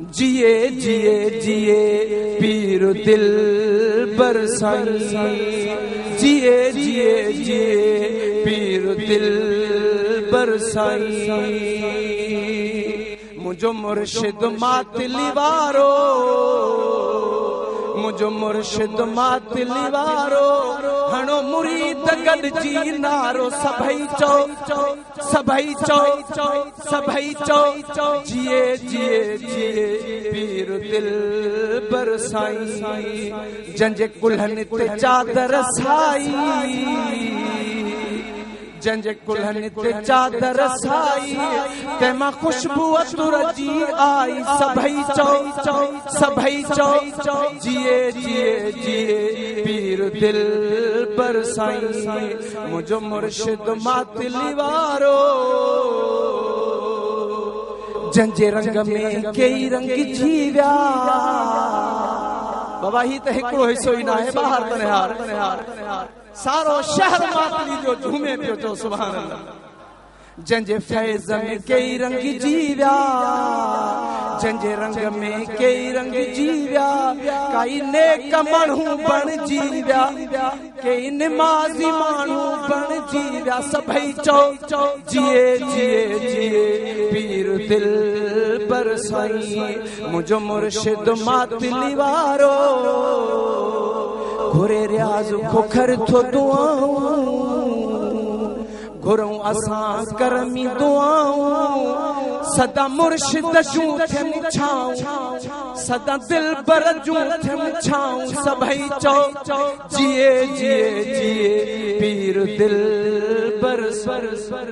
जिए जिए जिए पीर दिल बरसाई, जिए जिए जिए पीर दिल बरसाई। मुझो मुर्शिद मातली वारो, मुझो मुर्शिद मातली वारो, हणो मुरीद गॾिजी नारो, सभई चओ सभई चओ सभई चओ, जिए जिए जिए पीर दिल बरसाई। जंहिंजे कुल्हनि ते चादर साई, जंहिंजे कुल्हनि ते चादर साई, तंहिंमां खुशबू अतुर जी आई। सभई चओ सभई चओ, जिए जिए जिए पीर दिल बरसाई। मुझो मुर्शिद मातली वारो, जंहिंजे रंग में कई रंग जी विया। बाबा ही त हिकिड़ो हिसो ई न आहे, ॿाहिरि त निहार सारो शहर मातली जो झूमे पियो चो सुभान अल्लाह। जंहिंजे फैज़ में कई रंग जी विया, जंहिंजे रंग में कई रंग जी विया। काई नेक माण्हू बणिजी विया, कई निमाज़ी माण्हू बणिजी विया। सभई चओ जिए जिए जिए पीर दिल बरसाई। मुझो मुर्शिद मातली वारो, घुरे रियाज़ खोखर थो दुआऊं, घुरूं असां करमी दुआऊं। सदा मुर्शिद जूं थियनि छाऊं, सदा दिलबर जूं थियनि छाऊं। सभई चओ जिए जिए जिए पीर दिल बरसाई।